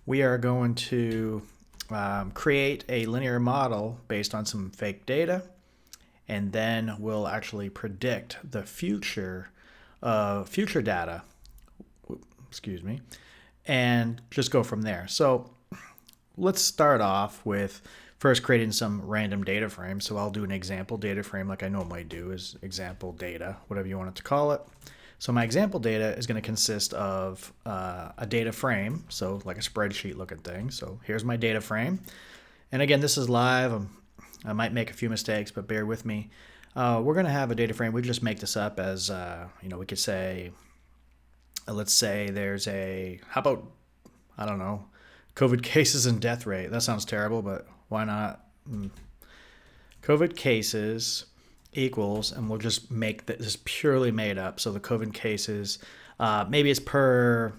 we are going to create a linear model based on some fake data, and then we'll actually predict the future data, excuse me, and just go from there. So let's start off with first creating some random data frame. So I'll do an example data frame like I normally do, is example data, whatever you want it to call it. So my example data is going to consist of a data frame, so like a spreadsheet looking thing. So here's my data frame. And again, this is live. I might make a few mistakes, but bear with me. We're going to have a data frame. We just make this up as, we could say, let's say there's how about, I don't know, COVID cases and death rate. That sounds terrible, but why not? COVID cases equals, and we'll just make this purely made up. So the COVID cases, maybe it's per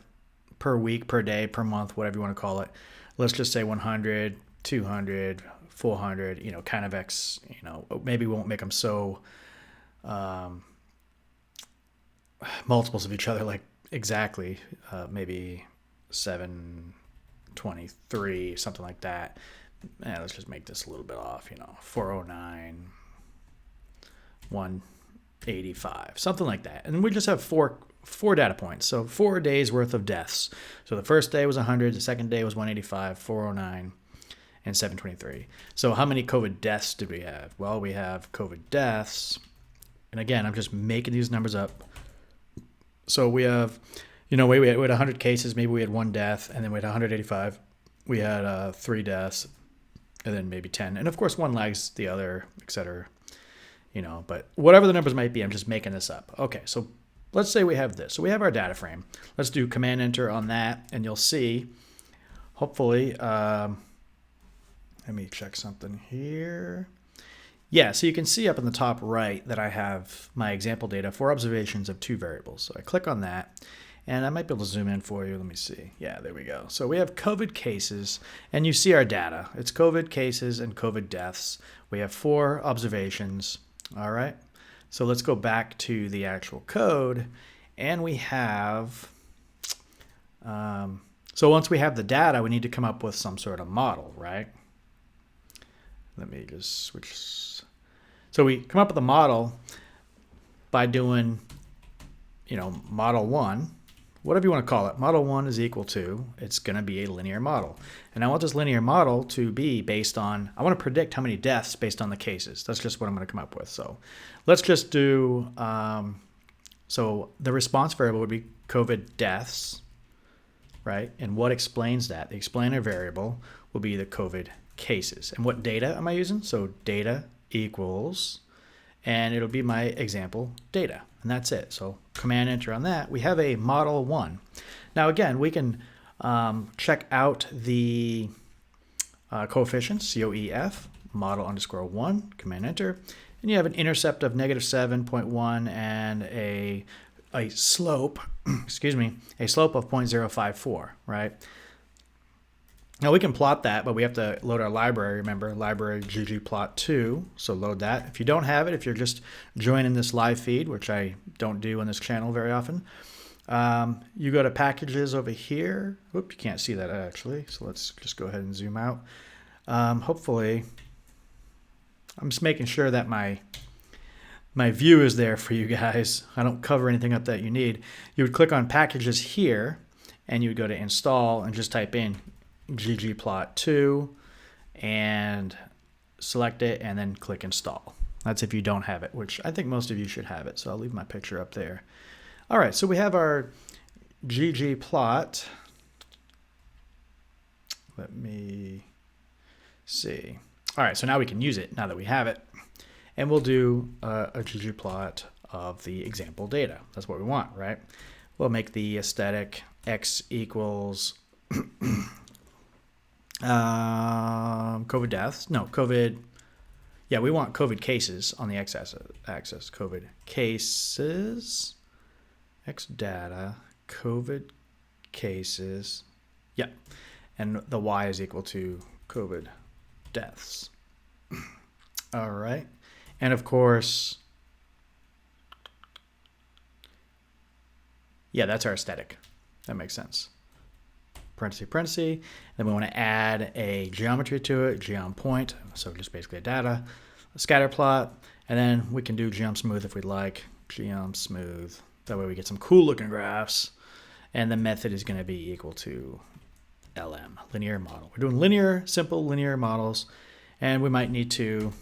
week, per day, per month, whatever you want to call it. Let's just say 100, 200, 400, kind of X, maybe we won't make them so multiples of each other, like exactly, maybe 723, something like that. Let's just make this a little bit off, 409, 185, something like that. And we just have four data points. So 4 days worth of deaths. So the first day was 100, the second day was 185, 409, and 723. So how many COVID deaths did we have? Well, we have COVID deaths. And again, I'm just making these numbers up. So we have, we had 100 cases, maybe we had 1 death, and then we had 185. We had 3 deaths, and then maybe 10. And of course, one lags the other, etc. But whatever the numbers might be, I'm just making this up. Okay, so let's say we have this. So we have our data frame. Let's do Command Enter on that, and you'll see, hopefully, let me check something here. Yeah, so you can see up in the top right that I have my example data for observations of 2 variables. So I click on that, and I might be able to zoom in for you. Let me see. Yeah, there we go. So we have COVID cases, and you see our data. It's COVID cases and COVID deaths. We have 4 observations. All right. So let's go back to the actual code, and we have, so once we have the data, we need to come up with some sort of model, right? Let me just switch. So we come up with a model by doing, model 1, whatever you want to call it. Model 1 is equal to, it's going to be a linear model. And I want this linear model to be based on, I want to predict how many deaths based on the cases. That's just what I'm going to come up with. So let's just do, so the response variable would be COVID deaths, right? And what explains that? The explainer variable will be the COVID cases. And what data am I using? So data equals, and it'll be my example data. And that's it. So Command Enter on that. We have a model 1. Now again, we can check out the coefficients, COEF, model underscore 1, Command Enter. And you have an intercept of -7.1 and a slope, excuse me, a slope of 0.054, right? Now we can plot that, but we have to load our library. Remember, library ggplot2. So load that. If you don't have it, if you're just joining this live feed, which I don't do on this channel very often, you go to packages over here. Oop, you can't see that actually. So let's just go ahead and zoom out. Hopefully, I'm just making sure that my view is there for you guys. I don't cover anything up that you need. You would click on packages here, and you would go to install and just type in ggplot2 and select it and then click install. That's if you don't have it, which I think most of you should have it. So I'll leave my picture up there. All right, so we have our ggplot. Let me see. All right, so now we can use it now that we have it. And we'll do a ggplot of the example data. That's what we want, right? We'll make the aesthetic x equals COVID deaths. No, COVID. Yeah, we want COVID cases on the x-axis. COVID cases, x data, COVID cases. Yeah, and the y is equal to COVID deaths. All right, and of course, yeah, that's our aesthetic. That makes sense. parenthesis, parenthesis. Then we want to add a geometry to it, geom point. So just basically a data, a scatter plot. And then we can do geom smooth if we'd like. Geom smooth. That way we get some cool looking graphs. And the method is going to be equal to LM, linear model. We're doing linear, simple linear models. And we might need to,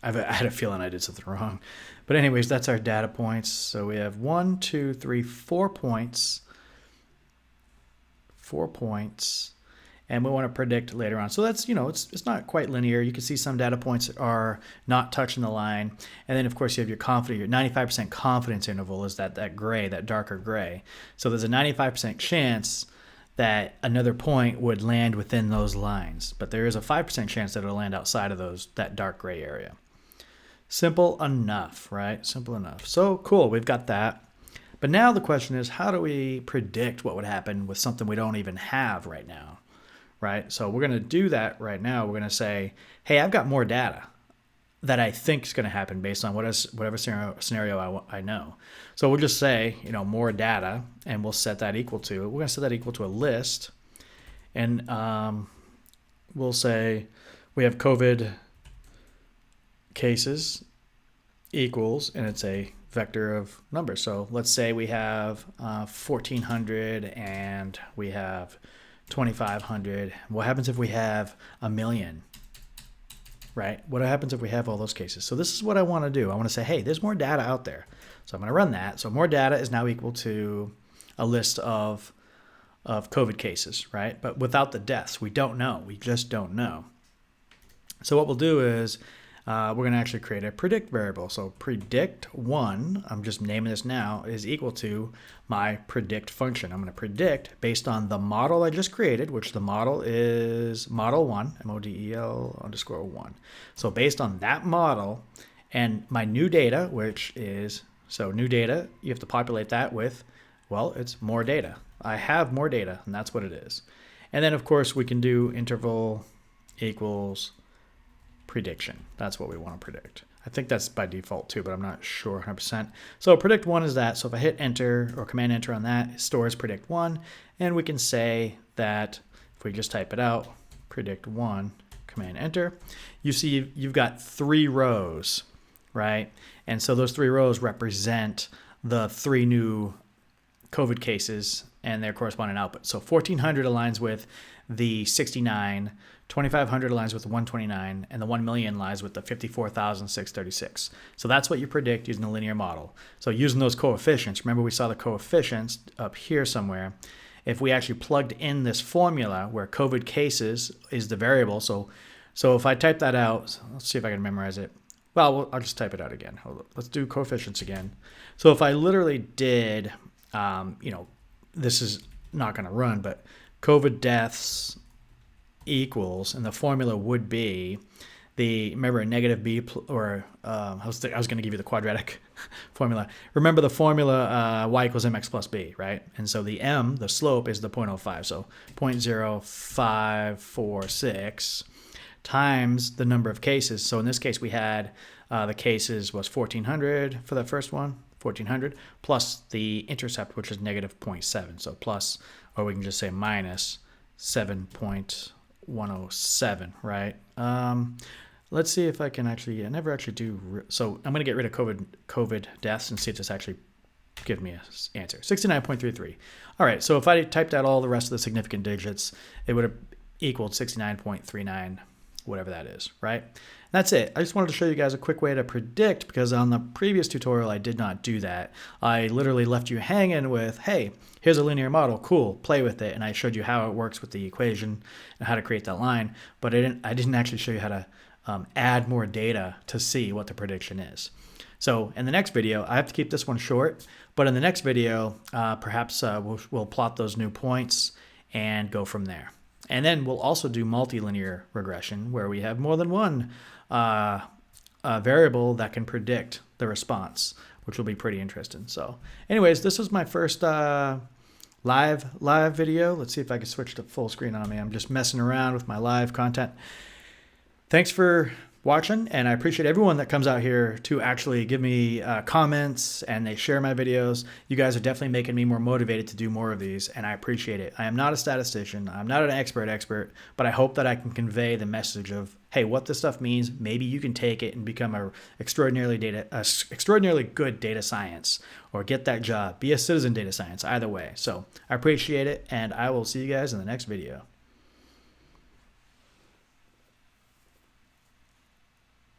I had a feeling I did something wrong. But anyways, that's our data points. So we have 1, 2, 3, 4 points. 4 points. And we want to predict later on. So that's, it's not quite linear. You can see some data points are not touching the line. And then, of course, you have your 95% confidence interval is that gray, that darker gray. So there's a 95% chance that another point would land within those lines. But there is a 5% chance that it'll land outside of that dark gray area. Simple enough, right? Simple enough. So cool, we've got that. But now the question is, how do we predict what would happen with something we don't even have right now? Right? So we're going to do that right now. We're going to say, hey, I've got more data that I think is going to happen based on whatever scenario I know. So we'll just say, more data, and we'll set that equal to, we're going to set that equal to a list. And we'll say we have COVID cases equals, and it's a vector of numbers. So let's say we have 1,400 and we have 2,500. What happens if we have 1,000,000? Right? What happens if we have all those cases? So this is what I want to do. I want to say, hey, there's more data out there. So I'm going to run that. So more data is now equal to a list of COVID cases, right? But without the deaths, we don't know. We just don't know. So what we'll do is we're going to actually create a predict variable. So predict1, I'm just naming this now, is equal to my predict function. I'm going to predict based on the model I just created, which the model is model1, model_1. So based on that model and my new data, which is, so new data, you have to populate that with, well, it's more data. I have more data, and that's what it is. And then, of course, we can do interval equals prediction. That's what we want to predict. I think that's by default too, but I'm not sure 100%. So predict1 is that. So if I hit enter or command enter on that, it stores predict1. And we can say that if we just type it out, predict1, command enter, you see you've got 3 rows, right? And so those 3 rows represent the 3 new COVID cases and their corresponding output. So 1,400 aligns with the 69, 2,500 aligns with the 129, and the 1,000,000 lies with the 54,636. So that's what you predict using a linear model. So using those coefficients, remember we saw the coefficients up here somewhere. If we actually plugged in this formula where COVID cases is the variable, so if I type that out, let's see if I can memorize it. Well, I'll just type it out again. Let's do coefficients again. So if I literally did, this is not going to run, but COVID deaths equals, and the formula would be remember a negative b, or I was going to give you the quadratic formula. Remember the formula y equals mx plus b, right? And so the m, the slope, is the 0.05. So 0.0546 times the number of cases. So in this case, we had the cases was 1,400 for that first one, 1,400, plus the intercept, which is negative 0.7. So plus, or we can just say minus 7.107, right? Let's see if I can actually, I never actually do, so I'm going to get rid of COVID deaths and see if this actually gives me an answer. 69.33. All right, so if I typed out all the rest of the significant digits, it would have equaled 69.39, whatever that is, right? That's it. I just wanted to show you guys a quick way to predict, because on the previous tutorial, I did not do that. I literally left you hanging with, hey, here's a linear model, cool, play with it. And I showed you how it works with the equation and how to create that line, but I didn't actually show you how to add more data to see what the prediction is. So in the next video, I have to keep this one short, but in the next video, perhaps we'll plot those new points and go from there. And then we'll also do multilinear regression, where we have more than one variable that can predict the response, which will be pretty interesting. So anyways, this was my first live video. Let's see if I can switch to full screen on me. I'm just messing around with my live content. Thanks for watching, and I appreciate everyone that comes out here to actually give me comments and they share my videos. You guys are definitely making me more motivated to do more of these, and I appreciate it. I am not a statistician. I'm not an expert, but I hope that I can convey the message of, hey, what this stuff means. Maybe you can take it and become a extraordinarily good data science, or get that job, be a citizen data science, either way. So I appreciate it, and I will see you guys in the next video.